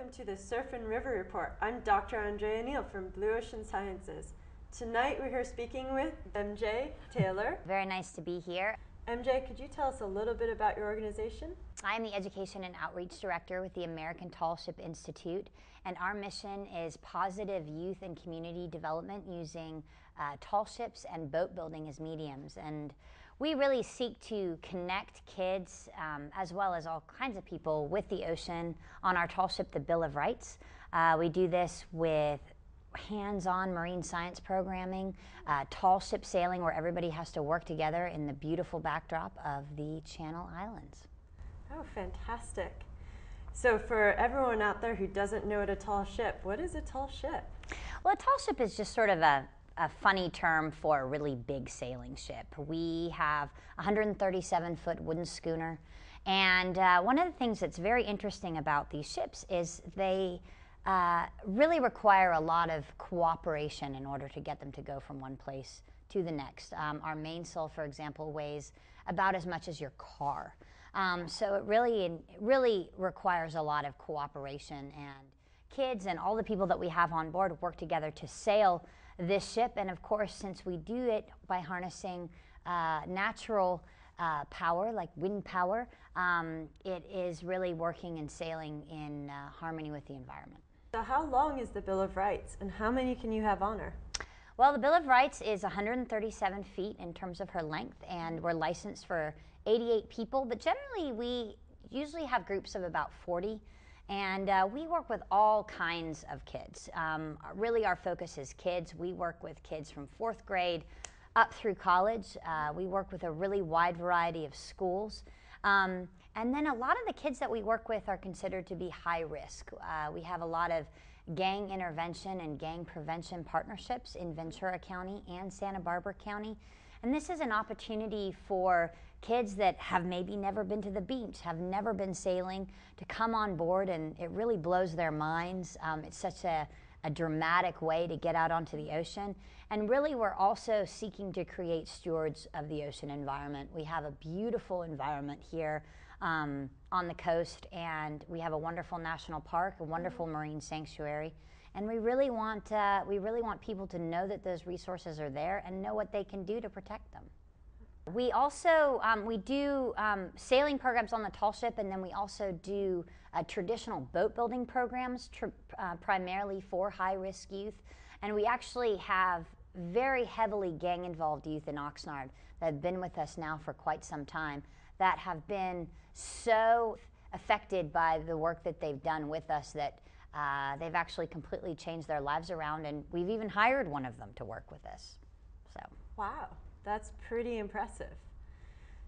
welcome to the Surf and River Report. I'm Dr. Andrea Neal from Blue Ocean Sciences. Tonight we're here speaking with MJ Taylor. Very nice to be here. MJ, could you tell us a little bit about your organization? I'm the Education and Outreach Director with the American Tall Ship Institute, and our mission is positive youth and community development using tall ships and boat building as mediums. And we really seek to connect kids as well as all kinds of people with the ocean on our tall ship, the Bill of Rights. We do this with hands-on marine science programming, tall ship sailing where everybody has to work together in the beautiful backdrop of the Channel Islands. Oh, fantastic. So for everyone out there who doesn't know what a tall ship, what is a tall ship? Well, a tall ship is just sort of a funny term for a really big sailing ship. We have a 137-foot wooden schooner, and one of the things that's very interesting about these ships is they really require a lot of cooperation in order to get them to go from one place to the next. Our mainsail, for example, weighs about as much as your car. So it really requires a lot of cooperation, and kids and all the people that we have on board work together to sail this ship. And of course, since we do it by harnessing natural power, like wind power, it is really working and sailing in harmony with the environment. So how long is the Bill of Rights, and how many can you have on her? Well, the Bill of Rights is 137 feet in terms of her length, and we're licensed for 88 people, but generally we usually have groups of about 40, and we work with all kinds of kids. Really our focus is kids. We work with kids from 4th grade up through college. We work with a really wide variety of schools. And then a lot of the kids that we work with are considered to be high risk. We have a lot of gang intervention and gang prevention partnerships in Ventura County and Santa Barbara County. And this is an opportunity for kids that have maybe never been to the beach, have never been sailing, to come on board, and it really blows their minds. It's such a dramatic way to get out onto the ocean. And really we're also seeking to create stewards of the ocean environment. We have a beautiful environment here on the coast, and we have a wonderful national park, a wonderful marine sanctuary, and we really want people to know that those resources are there and know what they can do to protect them. We also we do sailing programs on the tall ship, and then we also do traditional boat building programs primarily for high-risk youth. And we actually have very heavily gang-involved youth in Oxnard that have been with us now for quite some time, that have been so affected by the work that they've done with us that they've actually completely changed their lives around, and we've even hired one of them to work with us. So. Wow. That's pretty impressive.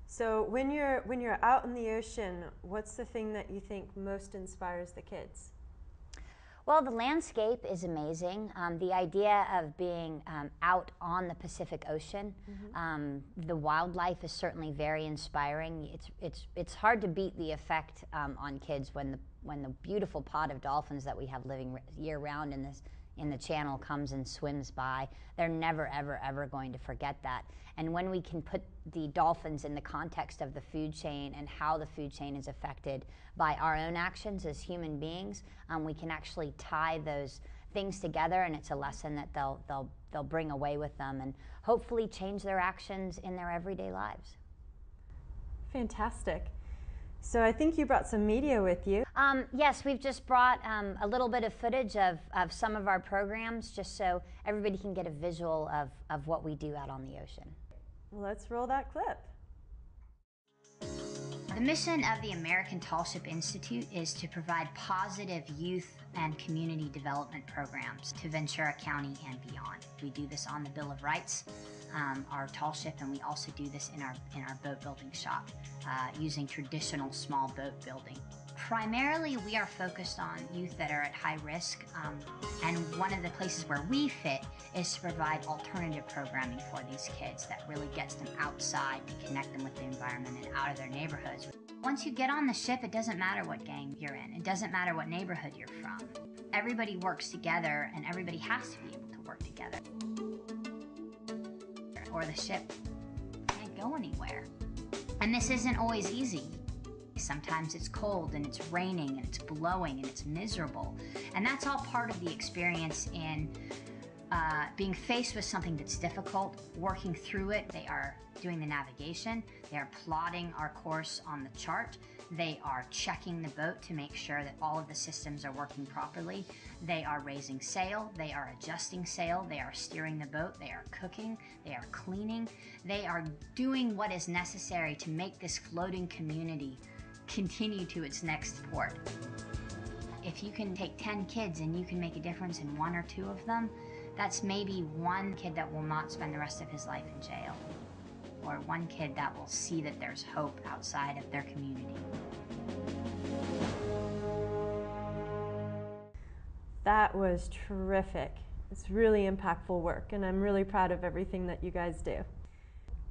So when you're out in the ocean, what's the thing that you think most inspires the kids? Well, the landscape is amazing. The idea of being out on the Pacific Ocean, the wildlife is certainly very inspiring. It's hard to beat the effect on kids when the beautiful pod of dolphins that we have living year-round in the channel comes and swims by. They're never, ever, ever going to forget that. And when we can put the dolphins in the context of the food chain and how the food chain is affected by our own actions as human beings, we can actually tie those things together, and it's a lesson that they'll bring away with them and hopefully change their actions in their everyday lives. Fantastic. So I think you brought some media with you. Yes, we've just brought a little bit of footage of some of our programs, just so everybody can get a visual of what we do out on the ocean. Well, let's roll that clip. The mission of the American Tall Ship Institute is to provide positive youth and community development programs to Ventura County and beyond. We do this on the Bill of Rights, our tall ship, and we also do this in our boat building shop using traditional small boat building. Primarily, we are focused on youth that are at high risk, and one of the places where we fit is to provide alternative programming for these kids that really gets them outside to connect them with the environment and out of their neighborhoods. Once you get on the ship, it doesn't matter what gang you're in. It doesn't matter what neighborhood you're from. Everybody works together, and everybody has to be able to work together, or the ship can't go anywhere. And this isn't always easy. Sometimes it's cold and it's raining and it's blowing and it's miserable. And that's all part of the experience in being faced with something that's difficult, working through it. They are doing the navigation, they are plotting our course on the chart, they are checking the boat to make sure that all of the systems are working properly, they are raising sail, they are adjusting sail, they are steering the boat, they are cooking, they are cleaning, they are doing what is necessary to make this floating community continue to its next port. If you can take 10 kids and you can make a difference in 1 or 2 of them, that's maybe 1 kid that will not spend the rest of his life in jail, or 1 kid that will see that there's hope outside of their community. That was terrific. It's really impactful work, and I'm really proud of everything that you guys do.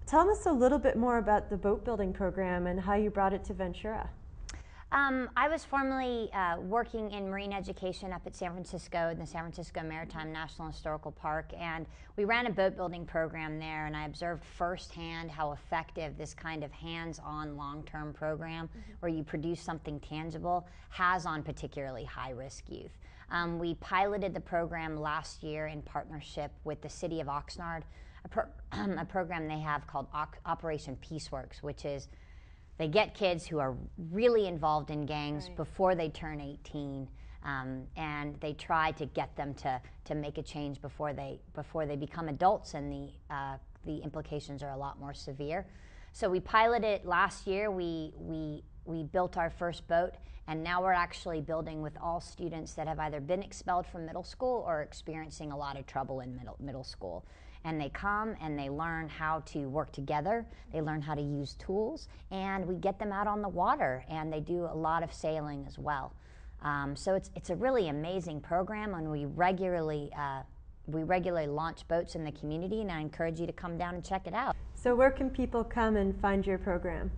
Tell us a little bit more about the boat building program and how you brought it to Ventura. I was formerly working in marine education up at San Francisco, in the San Francisco Maritime National Historical Park, and we ran a boat building program there, and I observed firsthand how effective this kind of hands-on long-term program where you produce something tangible has on particularly high-risk youth. We piloted the program last year in partnership with the city of Oxnard, a program they have called Operation Peaceworks, which is they get kids who are really involved in gangs before they turn 18, and they try to get them to make a change before they become adults, and the implications are a lot more severe. So we piloted it last year. We built our first boat, and now we're actually building with all students that have either been expelled from middle school or experiencing a lot of trouble in middle school. And they come and they learn how to work together, they learn how to use tools, and we get them out on the water, and they do a lot of sailing as well. So it's a really amazing program, and we regularly launch boats in the community, and I encourage you to come down and check it out. So where can people come and find your program?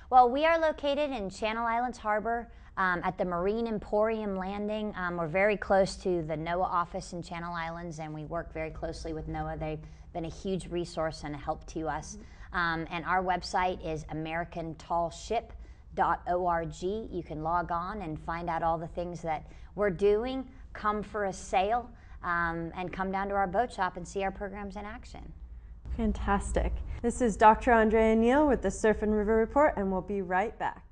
Well, we are located in Channel Islands Harbor at the Marine Emporium Landing. We're very close to the NOAA office in Channel Islands, and we work very closely with NOAA. They've been a huge resource and a help to us. And our website is americantallship.org. You can log on and find out all the things that we're doing. Come for a sail and come down to our boat shop and see our programs in action. Fantastic. This is Dr. Andrea Neal with the Surf and River Report, and we'll be right back.